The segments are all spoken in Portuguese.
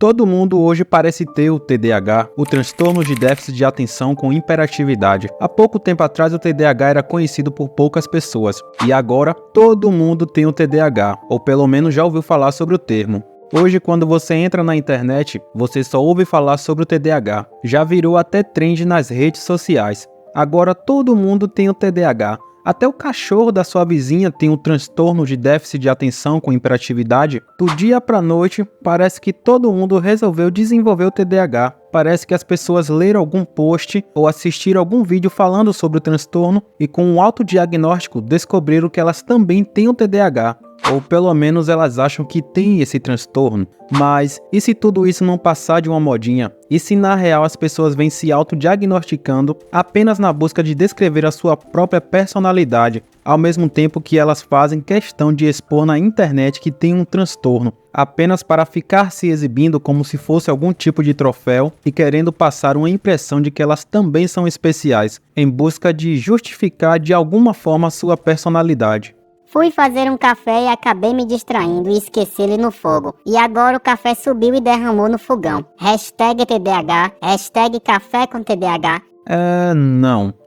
Todo mundo hoje parece ter o TDAH, o transtorno de déficit de atenção com hiperatividade. Há pouco tempo atrás o TDAH era conhecido por poucas pessoas, e agora todo mundo tem o TDAH, ou pelo menos já ouviu falar sobre o termo. Hoje, quando você entra na internet, você só ouve falar sobre o TDAH. Já virou até trend nas redes sociais. Agora todo mundo tem o TDAH. Até o cachorro da sua vizinha tem um transtorno de déficit de atenção com hiperatividade. Do dia para a noite, parece que todo mundo resolveu desenvolver o TDAH. Parece que as pessoas leram algum post ou assistiram algum vídeo falando sobre o transtorno e com um autodiagnóstico descobriram que elas também têm o TDAH. Ou pelo menos elas acham que tem esse transtorno. Mas e se tudo isso não passar de uma modinha? E se na real as pessoas vêm se autodiagnosticando apenas na busca de descrever a sua própria personalidade, ao mesmo tempo que elas fazem questão de expor na internet que tem um transtorno, apenas para ficar se exibindo como se fosse algum tipo de troféu e querendo passar uma impressão de que elas também são especiais, em busca de justificar de alguma forma a sua personalidade. Fui fazer um café e acabei me distraindo e esqueci ele no fogo. E agora o café subiu e derramou no fogão. Hashtag TDAH, hashtag café com TDAH.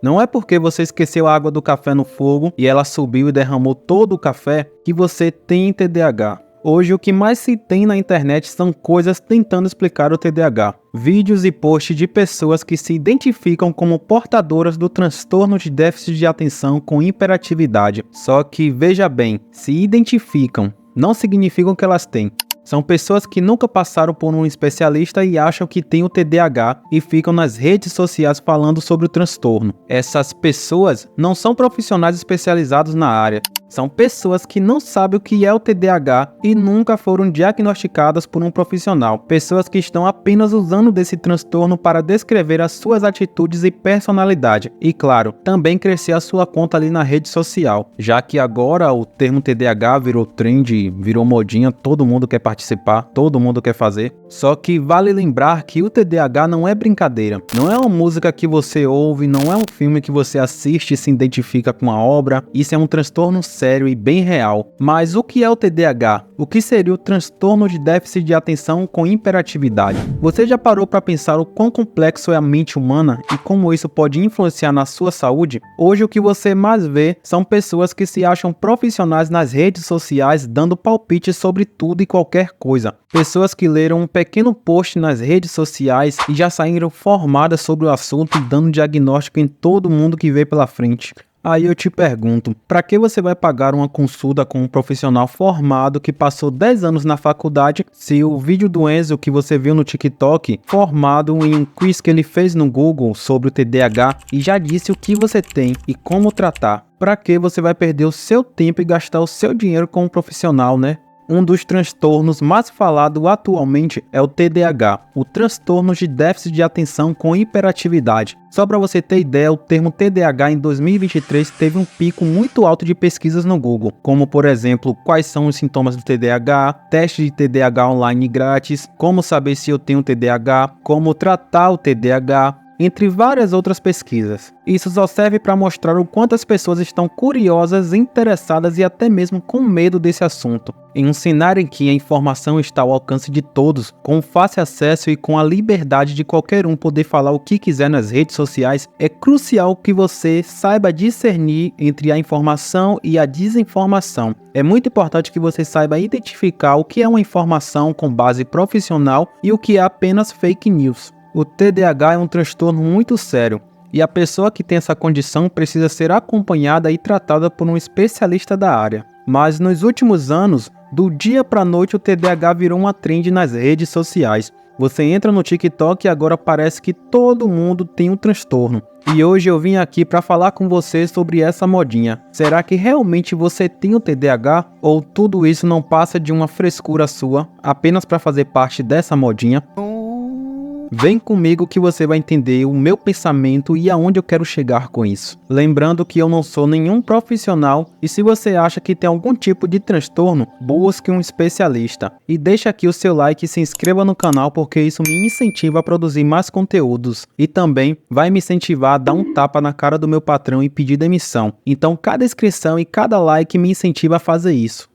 Não é porque você esqueceu a água do café no fogo e ela subiu e derramou todo o café que você tem TDAH. Hoje o que mais se tem na internet são coisas tentando explicar o TDAH. Vídeos e posts de pessoas que se identificam como portadoras do transtorno de déficit de atenção com hiperatividade. Só que, veja bem, se identificam, não significam que elas têm. São pessoas que nunca passaram por um especialista e acham que têm o TDAH e ficam nas redes sociais falando sobre o transtorno. Essas pessoas não são profissionais especializados na área. São pessoas que não sabem o que é o TDAH e nunca foram diagnosticadas por um profissional. Pessoas que estão apenas usando desse transtorno para descrever as suas atitudes e personalidade. E claro, também crescer a sua conta ali na rede social. Já que agora o termo TDAH virou trend, virou modinha, todo mundo quer participar, todo mundo quer fazer. Só que vale lembrar que o TDAH não é brincadeira. Não é uma música que você ouve, não é um filme que você assiste e se identifica com a obra. Isso é um transtorno sério e bem real. Mas o que é o TDAH? O que seria o transtorno de déficit de atenção com hiperatividade? Você já parou para pensar o quão complexo é a mente humana e como isso pode influenciar na sua saúde? Hoje o que você mais vê são pessoas que se acham profissionais nas redes sociais dando palpites sobre tudo e qualquer coisa. Pessoas que leram um pequeno post nas redes sociais e já saíram formadas sobre o assunto e dando diagnóstico em todo mundo que vê pela frente. Aí eu te pergunto, para que você vai pagar uma consulta com um profissional formado que passou 10 anos na faculdade se o vídeo do Enzo que você viu no TikTok, formado em um quiz que ele fez no Google sobre o TDAH e já disse o que você tem e como tratar? Para que você vai perder o seu tempo e gastar o seu dinheiro com um profissional, né? Um dos transtornos mais falados atualmente é o TDAH, o transtorno de déficit de atenção com hiperatividade. Só para você ter ideia, o termo TDAH em 2023 teve um pico muito alto de pesquisas no Google, como por exemplo, quais são os sintomas do TDAH, teste de TDAH online grátis, como saber se eu tenho TDAH, como tratar o TDAH, entre várias outras pesquisas. Isso só serve para mostrar o quanto as pessoas estão curiosas, interessadas e até mesmo com medo desse assunto. Em um cenário em que a informação está ao alcance de todos, com fácil acesso e com a liberdade de qualquer um poder falar o que quiser nas redes sociais, é crucial que você saiba discernir entre a informação e a desinformação. É muito importante que você saiba identificar o que é uma informação com base profissional e o que é apenas fake news. O TDAH é um transtorno muito sério e a pessoa que tem essa condição precisa ser acompanhada e tratada por um especialista da área. Mas nos últimos anos, do dia para a noite o TDAH virou uma trend nas redes sociais. Você entra no TikTok e agora parece que todo mundo tem um transtorno. E hoje eu vim aqui para falar com você sobre essa modinha. Será que realmente você tem o TDAH? Ou tudo isso não passa de uma frescura sua, apenas para fazer parte dessa modinha? Vem comigo que você vai entender o meu pensamento e aonde eu quero chegar com isso. Lembrando que eu não sou nenhum profissional e se você acha que tem algum tipo de transtorno, busque um especialista. E deixa aqui o seu like e se inscreva no canal porque isso me incentiva a produzir mais conteúdos. E também vai me incentivar a dar um tapa na cara do meu patrão e pedir demissão. Então cada inscrição e cada like me incentiva a fazer isso.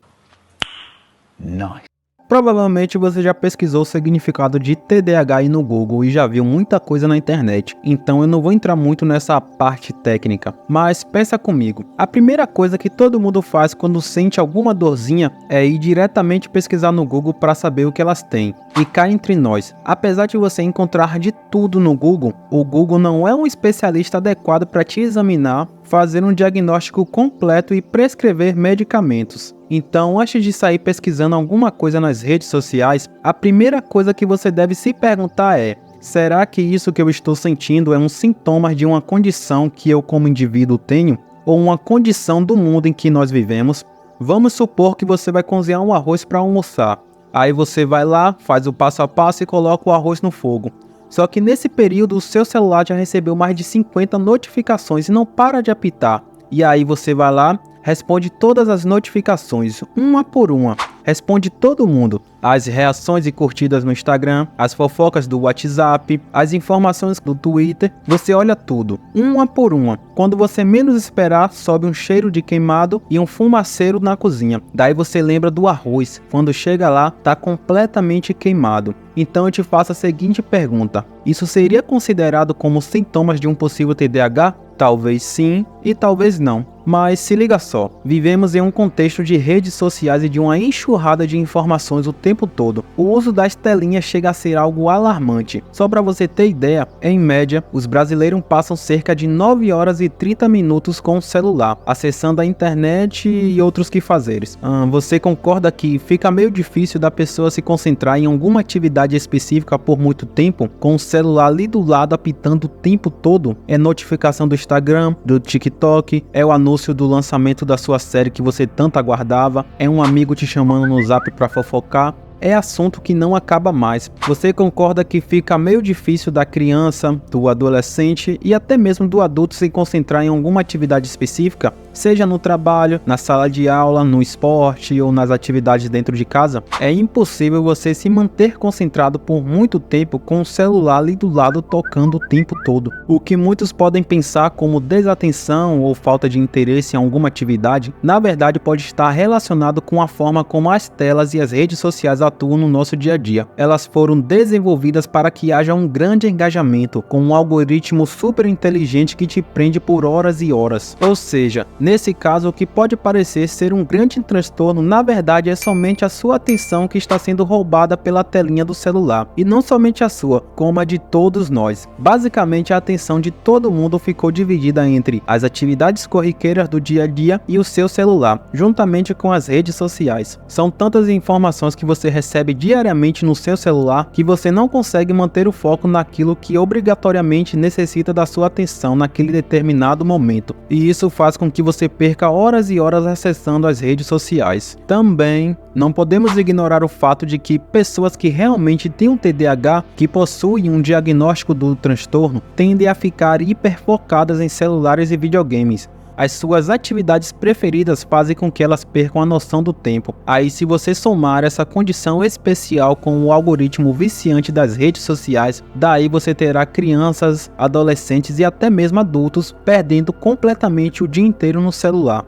Nice. Provavelmente você já pesquisou o significado de TDAH aí no Google e já viu muita coisa na internet, então eu não vou entrar muito nessa parte técnica, mas pensa comigo. A primeira coisa que todo mundo faz quando sente alguma dorzinha é ir diretamente pesquisar no Google para saber o que elas têm. E cá entre nós, apesar de você encontrar de tudo no Google, o Google não é um especialista adequado para te examinar, fazer um diagnóstico completo e prescrever medicamentos. Então, antes de sair pesquisando alguma coisa nas redes sociais, a primeira coisa que você deve se perguntar é: será que isso que eu estou sentindo é um sintoma de uma condição que eu como indivíduo tenho? Ou uma condição do mundo em que nós vivemos? Vamos supor que você vai cozinhar um arroz para almoçar. Aí você vai lá, faz o passo a passo e coloca o arroz no fogo. Só que nesse período o seu celular já recebeu mais de 50 notificações e não para de apitar. E aí você vai lá, responde todas as notificações, uma por uma. Responde todo mundo. As reações e curtidas no Instagram, as fofocas do WhatsApp, as informações do Twitter. Você olha tudo, uma por uma. Quando você menos esperar, sobe um cheiro de queimado e um fumaceiro na cozinha. Daí você lembra do arroz. Quando chega lá, tá completamente queimado. Então eu te faço a seguinte pergunta: isso seria considerado como sintomas de um possível TDAH? Talvez sim e talvez não. Mas se liga só, vivemos em um contexto de redes sociais e de uma enxurrada de informações o tempo todo. O uso das telinhas chega a ser algo alarmante. Só para você ter ideia, em média, os brasileiros passam cerca de 9 horas e 30 minutos com o celular, acessando a internet e outros quefazeres. Você concorda que fica meio difícil da pessoa se concentrar em alguma atividade específica por muito tempo, com o celular ali do lado apitando o tempo todo? É notificação do Instagram, do TikTok, é o anúncio do lançamento da sua série que você tanto aguardava, é um amigo te chamando no Zap para fofocar. É assunto que não acaba mais. Você concorda que fica meio difícil da criança, do adolescente e até mesmo do adulto se concentrar em alguma atividade específica, seja no trabalho, na sala de aula, no esporte ou nas atividades dentro de casa? É impossível você se manter concentrado por muito tempo com o celular ali do lado tocando o tempo todo. O que muitos podem pensar como desatenção ou falta de interesse em alguma atividade, na verdade pode estar relacionado com a forma como as telas e as redes sociais atuam no nosso dia a dia. Elas foram desenvolvidas para que haja um grande engajamento, com um algoritmo super inteligente que te prende por horas e horas. Ou seja, nesse caso o que pode parecer ser um grande transtorno, na verdade é somente a sua atenção que está sendo roubada pela telinha do celular. E não somente a sua, como a de todos nós. Basicamente a atenção de todo mundo ficou dividida entre as atividades corriqueiras do dia a dia e o seu celular, juntamente com as redes sociais. São tantas informações que você recebe diariamente no seu celular que você não consegue manter o foco naquilo que obrigatoriamente necessita da sua atenção naquele determinado momento. E isso faz com que você perca horas e horas acessando as redes sociais. Também não podemos ignorar o fato de que pessoas que realmente têm um TDAH, que possuem um diagnóstico do transtorno, tendem a ficar hiperfocadas em celulares e videogames. As suas atividades preferidas fazem com que elas percam a noção do tempo. Aí, se você somar essa condição especial com o algoritmo viciante das redes sociais, daí você terá crianças, adolescentes e até mesmo adultos perdendo completamente o dia inteiro no celular.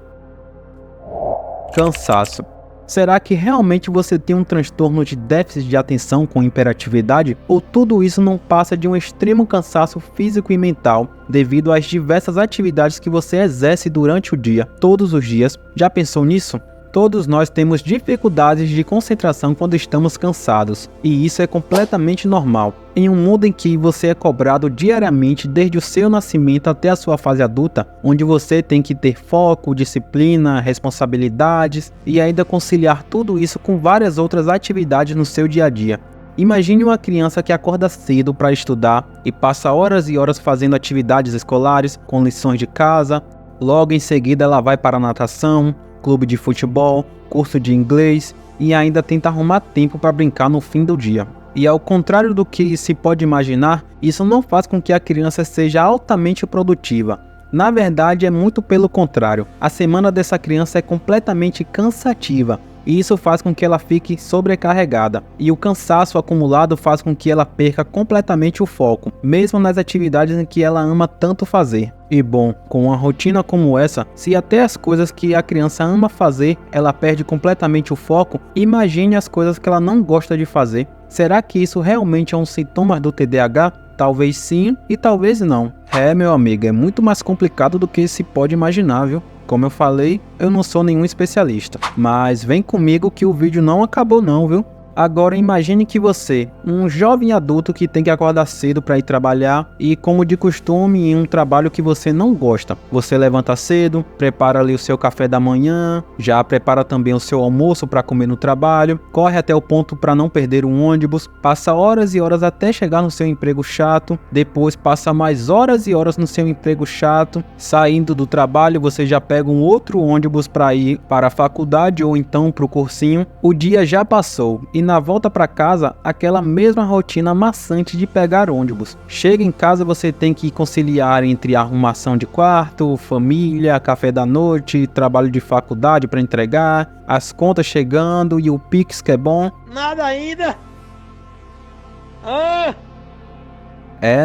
Cansaço. Será que realmente você tem um transtorno de déficit de atenção com hiperatividade? Ou tudo isso não passa de um extremo cansaço físico e mental devido às diversas atividades que você exerce durante o dia, todos os dias? Já pensou nisso? Todos nós temos dificuldades de concentração quando estamos cansados, e isso é completamente normal. Em um mundo em que você é cobrado diariamente desde o seu nascimento até a sua fase adulta, onde você tem que ter foco, disciplina, responsabilidades e ainda conciliar tudo isso com várias outras atividades no seu dia a dia. Imagine uma criança que acorda cedo para estudar e passa horas e horas fazendo atividades escolares, com lições de casa, logo em seguida ela vai para a natação, clube de futebol, curso de inglês e ainda tenta arrumar tempo para brincar no fim do dia. E ao contrário do que se pode imaginar, isso não faz com que a criança seja altamente produtiva. Na verdade, é muito pelo contrário. A semana dessa criança é completamente cansativa, e isso faz com que ela fique sobrecarregada, e o cansaço acumulado faz com que ela perca completamente o foco, mesmo nas atividades em que ela ama tanto fazer. E bom, com uma rotina como essa, se até as coisas que a criança ama fazer, ela perde completamente o foco, imagine as coisas que ela não gosta de fazer. Será que isso realmente é um sintoma do TDAH? Talvez sim e talvez não. Meu amigo, é muito mais complicado do que se pode imaginar, viu? Como eu falei, eu não sou nenhum especialista, mas vem comigo que o vídeo não acabou não, viu? Agora imagine que você, um jovem adulto que tem que acordar cedo para ir trabalhar e, como de costume, em um trabalho que você não gosta. Você levanta cedo, prepara ali o seu café da manhã, já prepara também o seu almoço para comer no trabalho, corre até o ponto para não perder um ônibus, passa horas e horas até chegar no seu emprego chato, depois passa mais horas e horas no seu emprego chato, saindo do trabalho você já pega um outro ônibus para ir para a faculdade ou então para o cursinho. O dia já passou e na volta para casa, aquela mesma rotina maçante de pegar ônibus. Chega em casa, você tem que conciliar entre arrumação de quarto, família, café da noite, trabalho de faculdade para entregar, as contas chegando e o Pix que é bom. Nada ainda!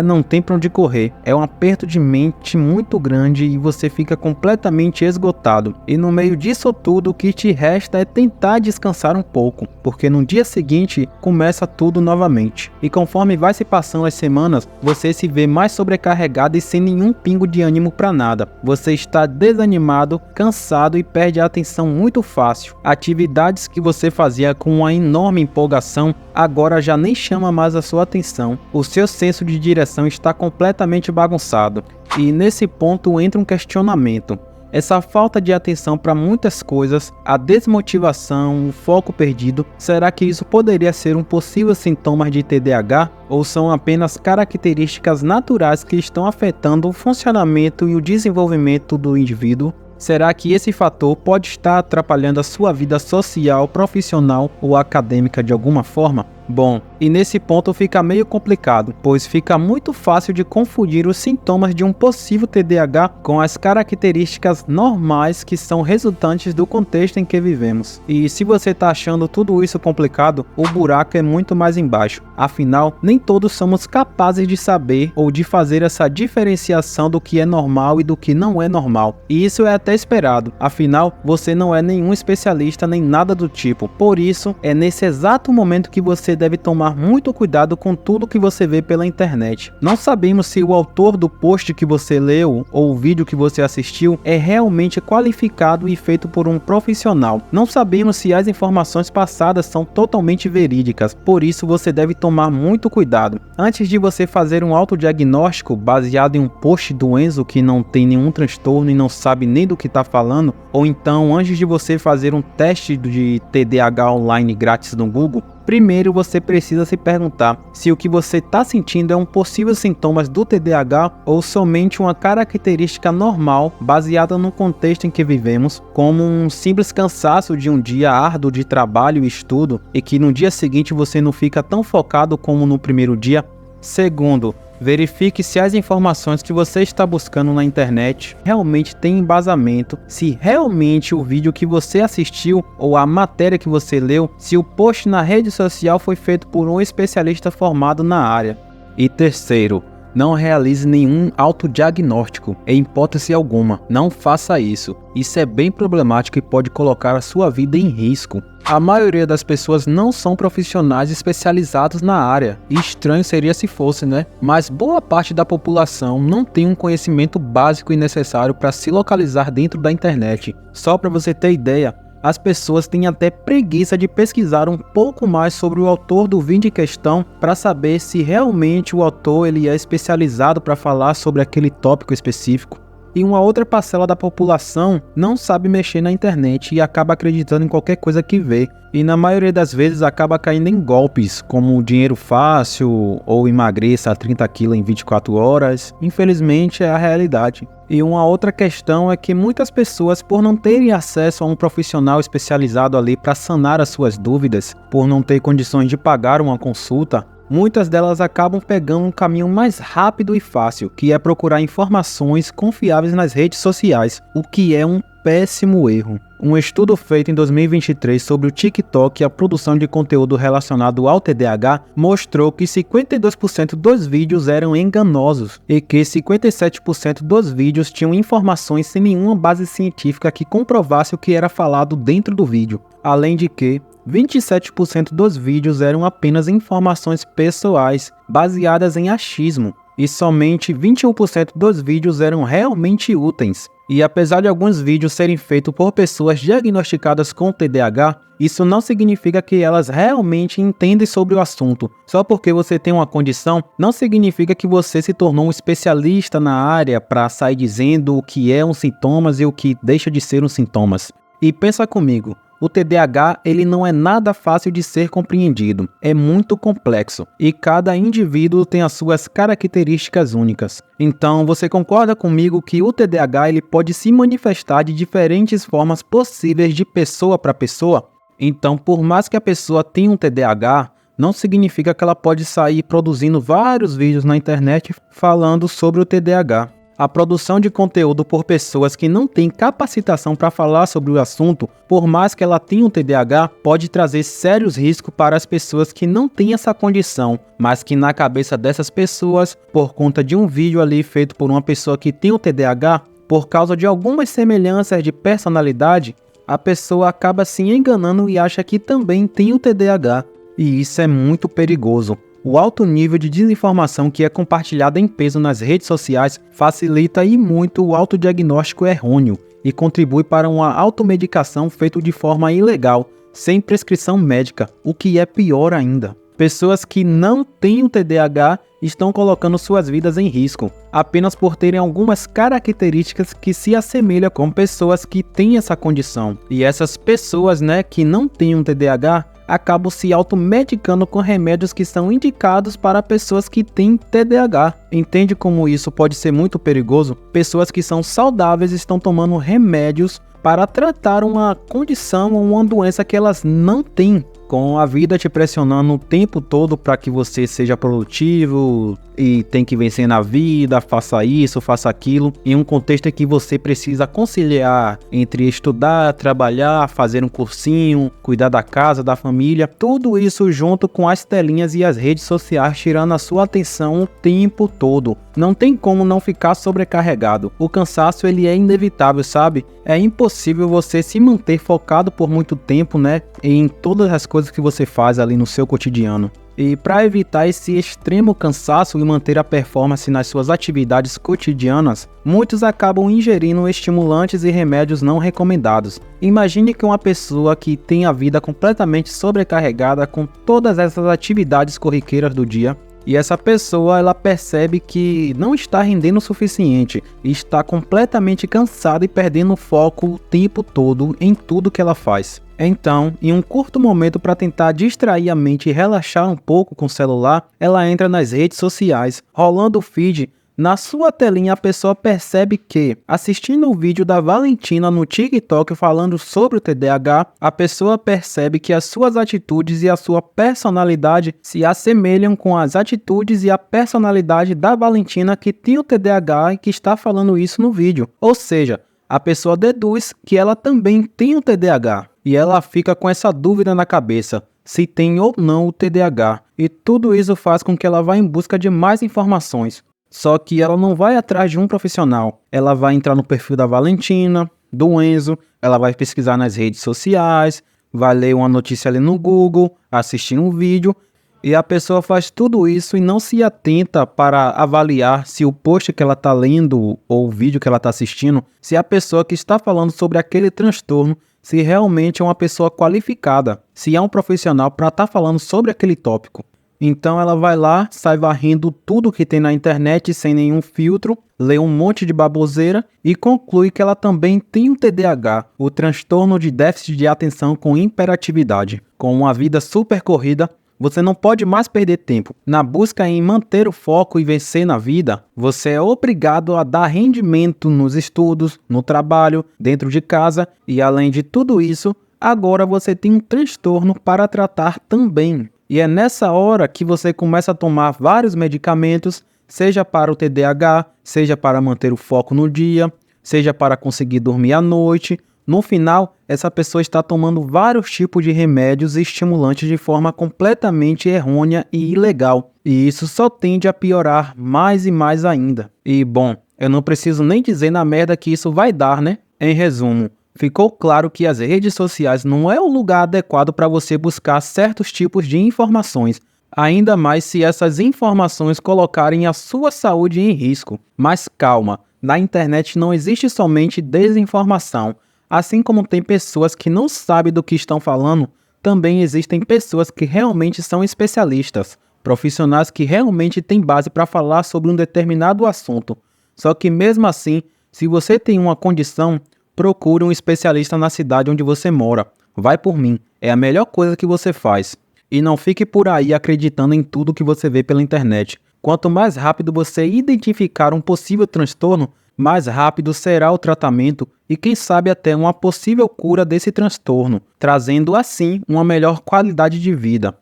Não tem pra onde correr. É um aperto de mente muito grande e você fica completamente esgotado. E no meio disso tudo, o que te resta é tentar descansar um pouco, porque no dia seguinte começa tudo novamente. E conforme vai se passando as semanas, você se vê mais sobrecarregado e sem nenhum pingo de ânimo pra nada. Você está desanimado, cansado e perde a atenção muito fácil. Atividades que você fazia com uma enorme empolgação agora já nem chama mais a sua atenção. O seu senso de direção está completamente bagunçado. E nesse ponto entra um questionamento. Essa falta de atenção para muitas coisas, a desmotivação, o foco perdido, será que isso poderia ser um possível sintoma de TDAH? Ou são apenas características naturais que estão afetando o funcionamento e o desenvolvimento do indivíduo? Será que esse fator pode estar atrapalhando a sua vida social, profissional ou acadêmica de alguma forma? Bom, e nesse ponto fica meio complicado, pois fica muito fácil de confundir os sintomas de um possível TDAH com as características normais que são resultantes do contexto em que vivemos. E se você está achando tudo isso complicado, o buraco é muito mais embaixo. Afinal, nem todos somos capazes de saber ou de fazer essa diferenciação do que é normal e do que não é normal. E isso é até esperado, afinal, você não é nenhum especialista nem nada do tipo. Por isso, é nesse exato momento que você deve tomar muito cuidado com tudo que você vê pela internet. Não sabemos se o autor do post que você leu ou o vídeo que você assistiu é realmente qualificado e feito por um profissional. Não sabemos se as informações passadas são totalmente verídicas, por isso você deve tomar muito cuidado. Antes de você fazer um autodiagnóstico baseado em um post do Enzo que não tem nenhum transtorno e não sabe nem do que está falando, ou então antes de você fazer um teste de TDAH online grátis no Google, primeiro você precisa se perguntar se o que você está sentindo é um possível sintoma do TDAH ou somente uma característica normal baseada no contexto em que vivemos, como um simples cansaço de um dia árduo de trabalho e estudo e que no dia seguinte você não fica tão focado como no primeiro dia. Segundo, verifique se as informações que você está buscando na internet realmente têm embasamento, se realmente o vídeo que você assistiu ou a matéria que você leu, se o post na rede social foi feito por um especialista formado na área. E terceiro, não realize nenhum autodiagnóstico, em hipótese alguma, não faça isso. Isso é bem problemático e pode colocar a sua vida em risco. A maioria das pessoas não são profissionais especializados na área, e estranho seria se fosse, né? Mas boa parte da população não tem um conhecimento básico e necessário para se localizar dentro da internet. Só para você ter ideia, as pessoas têm até preguiça de pesquisar um pouco mais sobre o autor do vídeo em questão para saber se realmente o autor ele é especializado para falar sobre aquele tópico específico. E uma outra parcela da população não sabe mexer na internet e acaba acreditando em qualquer coisa que vê. E na maioria das vezes acaba caindo em golpes, como dinheiro fácil ou emagreça 30 kg em 24 horas. Infelizmente é a realidade. E uma outra questão é que muitas pessoas, por não terem acesso a um profissional especializado ali para sanar as suas dúvidas, por não ter condições de pagar uma consulta, muitas delas acabam pegando um caminho mais rápido e fácil, que é procurar informações confiáveis nas redes sociais, o que é um péssimo erro. Um estudo feito em 2023 sobre o TikTok e a produção de conteúdo relacionado ao TDAH mostrou que 52% dos vídeos eram enganosos e que 57% dos vídeos tinham informações sem nenhuma base científica que comprovasse o que era falado dentro do vídeo. Além de que 27% dos vídeos eram apenas informações pessoais, baseadas em achismo, e somente 21% dos vídeos eram realmente úteis. E apesar de alguns vídeos serem feitos por pessoas diagnosticadas com TDAH, isso não significa que elas realmente entendem sobre o assunto. Só porque você tem uma condição, não significa que você se tornou um especialista na área para sair dizendo o que é um sintomas e o que deixa de ser um sintomas. E pensa comigo, o TDAH ele não é nada fácil de ser compreendido, é muito complexo e cada indivíduo tem as suas características únicas. Então você concorda comigo que o TDAH ele pode se manifestar de diferentes formas possíveis de pessoa para pessoa? Então por mais que a pessoa tenha um TDAH, não significa que ela pode sair produzindo vários vídeos na internet falando sobre o TDAH. A produção de conteúdo por pessoas que não têm capacitação para falar sobre o assunto, por mais que ela tenha um TDAH, pode trazer sérios riscos para as pessoas que não têm essa condição, mas que na cabeça dessas pessoas, por conta de um vídeo ali feito por uma pessoa que tem o TDAH, por causa de algumas semelhanças de personalidade, a pessoa acaba se enganando e acha que também tem o TDAH. E isso é muito perigoso. O alto nível de desinformação que é compartilhado em peso nas redes sociais facilita e muito o autodiagnóstico errôneo e contribui para uma automedicação feita de forma ilegal, sem prescrição médica, o que é pior ainda. Pessoas que não têm o TDAH estão colocando suas vidas em risco, apenas por terem algumas características que se assemelham com pessoas que têm essa condição. E essas pessoas, que não têm um TDAH, acabam se automedicando com remédios que são indicados para pessoas que têm TDAH. Entende como isso pode ser muito perigoso? Pessoas que são saudáveis estão tomando remédios para tratar uma condição ou uma doença que elas não têm, com a vida te pressionando o tempo todo para que você seja produtivo e tem que vencer na vida, faça isso, faça aquilo, em um contexto em que você precisa conciliar entre estudar, trabalhar, fazer um cursinho, cuidar da casa, da família, tudo isso junto com as telinhas e as redes sociais tirando a sua atenção o tempo todo. Não tem como não ficar sobrecarregado. O cansaço ele é inevitável, sabe? É impossível você se manter focado por muito tempo, em todas as coisas que você faz ali no seu cotidiano. E para evitar esse extremo cansaço e manter a performance nas suas atividades cotidianas, muitos acabam ingerindo estimulantes e remédios não recomendados. Imagine que uma pessoa que tem a vida completamente sobrecarregada com todas essas atividades corriqueiras do dia, e essa pessoa ela percebe que não está rendendo o suficiente, e está completamente cansada e perdendo foco o tempo todo em tudo que ela faz. Então, em um curto momento para tentar distrair a mente e relaxar um pouco com o celular, ela entra nas redes sociais, rolando o feed. Na sua telinha a pessoa percebe que, assistindo o vídeo da Valentina no TikTok falando sobre o TDAH, a pessoa percebe que as suas atitudes e a sua personalidade se assemelham com as atitudes e a personalidade da Valentina que tem o TDAH e que está falando isso no vídeo. Ou seja, a pessoa deduz que ela também tem o TDAH. E ela fica com essa dúvida na cabeça, se tem ou não o TDAH. E tudo isso faz com que ela vá em busca de mais informações. Só que ela não vai atrás de um profissional. Ela vai entrar no perfil da Valentina, do Enzo, ela vai pesquisar nas redes sociais, vai ler uma notícia ali no Google, assistir um vídeo. E a pessoa faz tudo isso e não se atenta para avaliar se o post que ela está lendo ou o vídeo que ela está assistindo, se a pessoa que está falando sobre aquele transtorno, se realmente é uma pessoa qualificada, se é um profissional para estar falando sobre aquele tópico. Então ela vai lá, sai varrendo tudo que tem na internet sem nenhum filtro, lê um monte de baboseira e conclui que ela também tem o TDAH, o transtorno de déficit de atenção com hiperatividade. Com uma vida super corrida, você não pode mais perder tempo. Na busca em manter o foco e vencer na vida, você é obrigado a dar rendimento nos estudos, no trabalho, dentro de casa e além de tudo isso, agora você tem um transtorno para tratar também. E é nessa hora que você começa a tomar vários medicamentos, seja para o TDAH, seja para manter o foco no dia, seja para conseguir dormir à noite. No final, essa pessoa está tomando vários tipos de remédios e estimulantes de forma completamente errônea e ilegal. E isso só tende a piorar mais e mais ainda. E bom, eu não preciso nem dizer na merda que isso vai dar, né? Em resumo, ficou claro que as redes sociais não é o lugar adequado para você buscar certos tipos de informações, ainda mais se essas informações colocarem a sua saúde em risco. Mas calma, na internet não existe somente desinformação. Assim como tem pessoas que não sabem do que estão falando, também existem pessoas que realmente são especialistas, profissionais que realmente têm base para falar sobre um determinado assunto. Só que mesmo assim, se você tem uma condição, procure um especialista na cidade onde você mora. Vai por mim, é a melhor coisa que você faz. E não fique por aí acreditando em tudo que você vê pela internet. Quanto mais rápido você identificar um possível transtorno, mais rápido será o tratamento e quem sabe até uma possível cura desse transtorno, trazendo assim uma melhor qualidade de vida.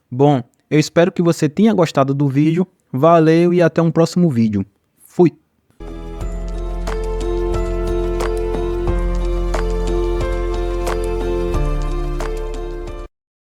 Bom, eu espero que você tenha gostado do vídeo. Valeu e até um próximo vídeo. Fui!